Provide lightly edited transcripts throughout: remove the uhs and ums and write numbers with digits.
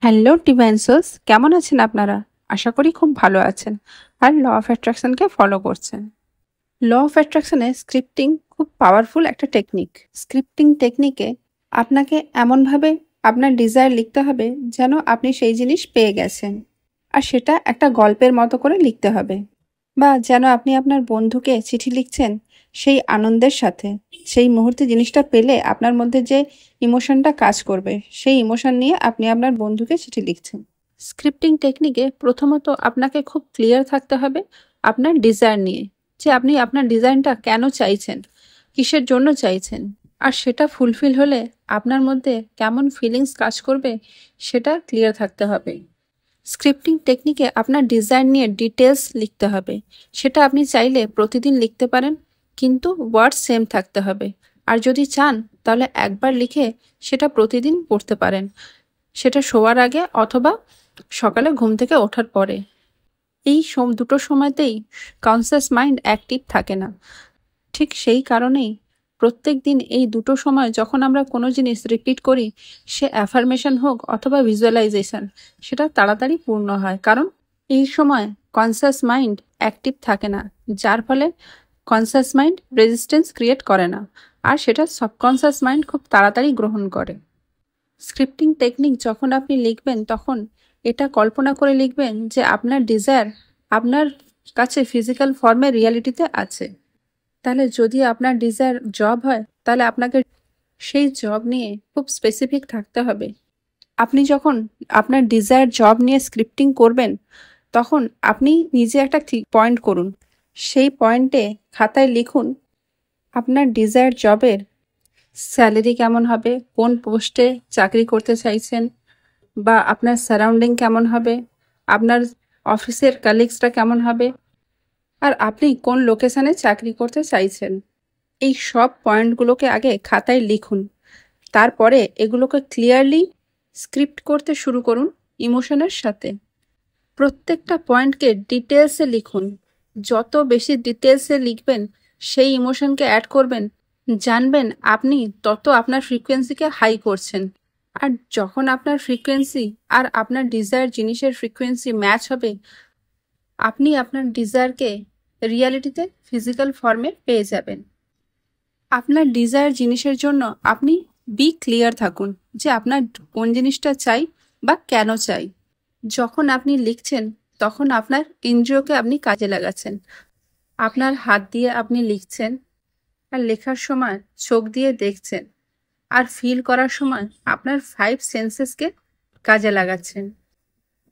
Hello divine sols, কেমন আছেন আপনারা? আশা করি খুব ভালো আছেন আর ল অফ অ্যাট্রাকশনকে ফলো করছেন। ল অফ অ্যাট্রাকশনে স্ক্রিপ্টিং খুব পাওয়ারফুল একটা টেকনিক। স্ক্রিপ্টিং টেকনিকে আপনাকে এমনভাবে আপনার ডিজায়ার লিখতে হবে যেন আপনি সেই জিনিস পেয়ে গেছেন, আর সেটা একটা গল্পের মতো করে লিখতে হবে, বা যেন আপনি আপনার বন্ধুকে চিঠি লিখছেন সেই আনন্দের সাথে। সেই মুহূর্তে জিনিসটা পেলে আপনার মধ্যে যে ইমোশনটা কাজ করবে, সেই ইমোশন নিয়ে আপনি আপনার বন্ধুকে চিঠি লিখছেন। স্ক্রিপ্টিং টেকনিকে প্রথমত আপনাকে খুব ক্লিয়ার থাকতে হবে আপনার ডিজায়ার নিয়ে, যে আপনি আপনার ডিজাইনটা কেন চাইছেন, কিসের জন্য চাইছেন, আর সেটা ফুলফিল হলে আপনার মধ্যে কেমন ফিলিংস কাজ করবে সেটা ক্লিয়ার থাকতে হবে। স্ক্রিপ্টিং টেকনিকে আপনার ডিজাইন নিয়ে ডিটেলস লিখতে হবে। সেটা আপনি চাইলে প্রতিদিন লিখতে পারেন, কিন্তু ওয়ার্ড সেম থাকতে হবে। আর যদি চান তাহলে একবার লিখে সেটা প্রতিদিন পড়তে পারেন, সেটা শোয়ার আগে অথবা সকালে ঘুম থেকে ওঠার পরে। এই দুটো সময়তেই কনসিয়াস মাইন্ড অ্যাক্টিভ থাকে না। ঠিক সেই কারণেই প্রত্যেক দিন এই দুটো সময় যখন আমরা কোনো জিনিস রিপিট করি, সে অ্যাফার্মেশন হোক অথবা ভিজুয়ালাইজেশন, সেটা তাড়াতাড়ি পূর্ণ হয়। কারণ এই সময় কনসিয়াস মাইন্ড অ্যাক্টিভ থাকে না, যার ফলে কনসিয়াস মাইন্ড রেজিস্ট্যান্স ক্রিয়েট করে না, আর সেটা সাবকনসিয়াস মাইন্ড খুব তাড়াতাড়ি গ্রহণ করে। স্ক্রিপ্টিং টেকনিক যখন আপনি লিখবেন তখন এটা কল্পনা করে লিখবেন যে আপনার ডিজায়ার আপনার কাছে ফিজিক্যাল ফর্মে রিয়ালিটিতে আছে। তাহলে যদি আপনার ডিজায়ার জব হয়, তাহলে আপনাকে সেই জব নিয়ে খুব স্পেসিফিক থাকতে হবে। আপনি যখন আপনার ডিজায়ার জব নিয়ে স্ক্রিপ্টিং করবেন, তখন আপনি নিজে একটা পয়েন্ট করুন। সেই পয়েন্টে খাতায় লিখুন আপনার ডিজায়ার জবের স্যালারি কেমন হবে, কোন পোস্টে চাকরি করতে চাইছেন, বা আপনার সারাউন্ডিং কেমন হবে, আপনার অফিসের কালিগসরা কেমন হবে, আর আপনি কোন লোকেশানে চাকরি করতে চাইছেন। এই সব পয়েন্টগুলোকে আগে খাতায় লিখুন। তারপরে এগুলোকে ক্লিয়ারলি স্ক্রিপ্ট করতে শুরু করুন ইমোশনের সাথে। প্রত্যেকটা পয়েন্টকে ডিটেলসে লিখুন। যত বেশি ডিটেলসে লিখবেন, সেই ইমোশনকে অ্যাড করবেন, জানবেন আপনি তত আপনার ফ্রিকোয়েন্সিকে হাই করছেন। আর যখন আপনার ফ্রিকোয়েন্সি আর আপনার ডিজায়ার জিনিসের ফ্রিকোয়েন্সি ম্যাচ হবে, আপনি আপনার ডিজায়ারকে রিয়ালিটিতে ফিজিক্যাল ফর্মে পেয়ে যাবেন। আপনার ডিজায়ার জিনিসের জন্য আপনি বি ক্লিয়ার থাকুন যে আপনার কোন জিনিসটা চাই বা কেন চাই। যখন আপনি লিখছেন তখন আপনার ইন্দ্রিয়কে আপনি কাজে লাগাচ্ছেন। আপনার হাত দিয়ে আপনি লিখছেন, আর লেখার সময় চোখ দিয়ে দেখছেন, আর ফিল করার সময় আপনার 5 সেন্সেসকে কাজে লাগাচ্ছেন।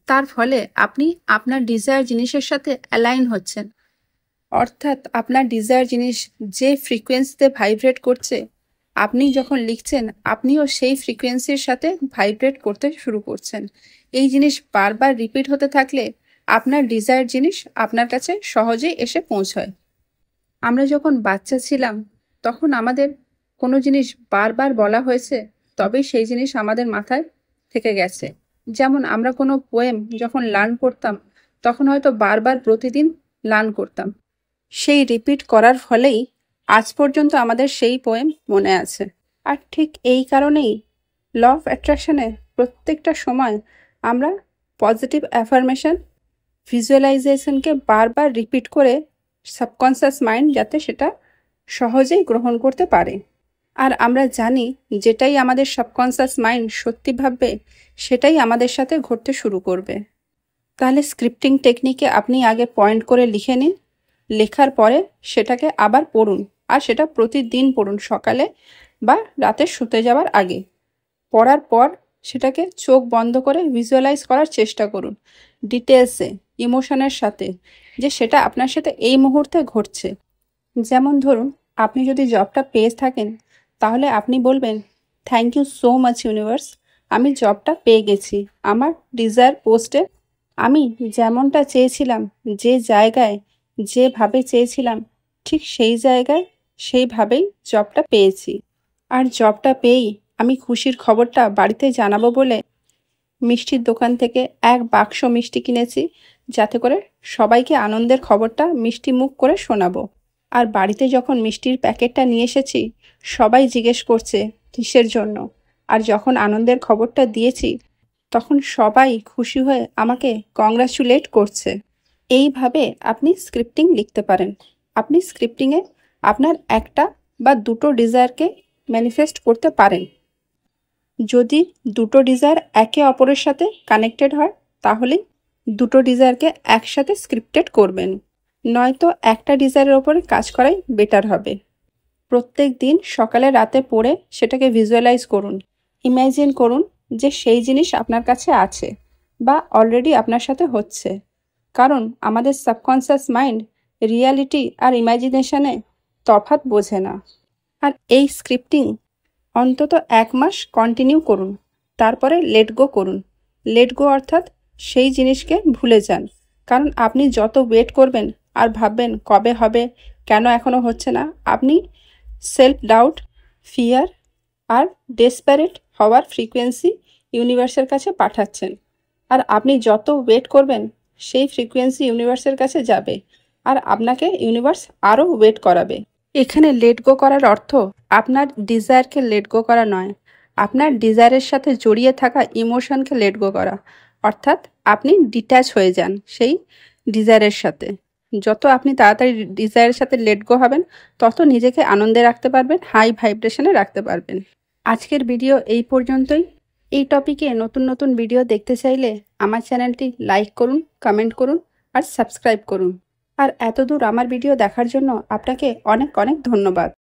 তার ফলে আপনি আপনার ডিজায়ার জিনিসের সাথে অ্যালাইন হচ্ছেন। অর্থাৎ আপনার ডিজায়ার জিনিস যে ফ্রিকোয়েন্সিতে ভাইব্রেট করছে, আপনি যখন লিখছেন আপনিও সেই ফ্রিকোয়েন্সির সাথে ভাইব্রেট করতে শুরু করছেন। এই জিনিস বারবার রিপিট হতে থাকলে আপনার ডিজায়ার জিনিস আপনার কাছে সহজেই এসে পৌঁছয়। আমরা যখন বাচ্চা ছিলাম তখন আমাদের কোনো জিনিস বারবার বলা হয়েছে, তবেই সেই জিনিস আমাদের মাথায় থেকে গেছে। যেমন আমরা কোনো পোয়েম যখন লার্ন করতাম, তখন হয়তো বারবার প্রতিদিন লার্ন করতাম। সেই রিপিট করার ফলেই আজ পর্যন্ত আমাদের সেই পোয়েম মনে আছে। আর ঠিক এই কারণেই ল অফ অ্যাট্রাকশনের প্রত্যেকটা সময় আমরা পজিটিভ অ্যাফার্মেশন, ভিজুয়ালাইজেশনকে বারবার রিপিট করে সাবকনসিয়াস মাইন্ড যাতে সেটা সহজেই গ্রহণ করতে পারে। আর আমরা জানি যেটাই আমাদের সাবকনসিয়াস মাইন্ড সত্যি ভাববে, সেটাই আমাদের সাথে ঘটতে শুরু করবে। তাহলে স্ক্রিপ্টিং টেকনিকে আপনি আগে পয়েন্ট করে লিখে নিন। লেখার পরে সেটাকে আবার পড়ুন, আর সেটা প্রতিদিন পড়ুন সকালে বা রাতে শুতে যাওয়ার আগে। পড়ার পর সেটাকে চোখ বন্ধ করে ভিজুয়ালাইজ করার চেষ্টা করুন ডিটেলসে, ইমোশনের সাথে, যে সেটা আপনার সাথে এই মুহূর্তে ঘটছে। যেমন ধরুন, আপনি যদি জবটা পেয়ে থাকেন, তাহলে আপনি বলবেন, thank you so much universe, আমি জবটা পেয়ে গেছি। আমার ডিজায়ার পোস্টে আমি যেমনটা চেয়েছিলাম, যে জায়গায় যেভাবে চেয়েছিলাম, ঠিক সেই জায়গায় সেইভাবেই জবটা পেয়েছি। আর জবটা পেয়েই আমি খুশির খবরটা বাড়িতে জানাবো বলে মিষ্টির দোকান থেকে এক বাক্স মিষ্টি কিনেছি, যাতে করে সবাইকে আনন্দের খবরটা মিষ্টি মুখ করে শোনাবো। আর বাড়িতে যখন মিষ্টির প্যাকেটটা নিয়ে এসেছি, সবাই জিজ্ঞেস করছে কিসের জন্য। আর যখন আনন্দের খবরটা দিয়েছি, তখন সবাই খুশি হয়ে আমাকে কংগ্রাচুলেট করছে। এইভাবে আপনি স্ক্রিপ্টিং লিখতে পারেন। আপনি স্ক্রিপ্টিংয়ে আপনার একটা বা দুটো ডিজায়ারকে ম্যানিফেস্ট করতে পারেন। যদি দুটো ডিজায়ার একে অপরের সাথে কানেক্টেড হয় তাহলেই দুটো ডিজায়ারকে একসাথে স্ক্রিপ্টেড করবেন, নয়তো একটা ডিজায়ারের ওপরে কাজ করাই বেটার হবে। প্রত্যেক দিন সকালে রাতে পড়ে সেটাকে ভিজুয়ালাইজ করুন, ইমাজিন করুন যে সেই জিনিস আপনার কাছে আছে বা অলরেডি আপনার সাথে হচ্ছে। কারণ আমাদের সাবকনসিয়াস মাইন্ড রিয়ালিটি আর ইমাজিনেশনে তফাৎ বোঝে না। আর এই স্ক্রিপ্টিং অন্তত 1 মাস কন্টিনিউ করুন, তারপরে লেট গো করুন। লেট গো অর্থাৎ সেই জিনিসকে ভুলে যান। কারণ আপনি যত ওয়েট করবেন আর ভাববেন কবে হবে, কেন এখনও হচ্ছে না, আপনি সেলফ ডাউট, ফিয়ার আর ডেসপারেট হওয়ার ফ্রিকোয়েন্সি ইউনিভার্সের কাছে পাঠাচ্ছেন। আর আপনি যত ওয়েট করবেন সেই ফ্রিকোয়েন্সি ইউনিভার্সের কাছে যাবে আর আপনাকে ইউনিভার্স আরও ওয়েট করাবে। এখানে লেট গো করার অর্থ আপনার ডিজায়ারকে লেট গো করা নয়, আপনার ডিজায়ারের সাথে জড়িয়ে থাকা ইমোশনকে লেট গো করা। অর্থাৎ আপনি ডিট্যাচ হয়ে যান সেই ডিজায়ারের সাথে। যত আপনি তাড়াতাড়ি ডিজায়ারের সাথে লেট গো হবেন তত নিজেকে আনন্দে রাখতে পারবেন, হাই ভাইব্রেশনে রাখতে পারবেন। আজকের ভিডিও এই পর্যন্তই। এই টপিকে নতুন নতুন ভিডিও দেখতে চাইলে আমার চ্যানেলটি লাইক করুন, কমেন্ট করুন আর সাবস্ক্রাইব করুন। আর এতদূর আমার ভিডিও দেখার জন্য আপনাকে অনেক অনেক ধন্যবাদ।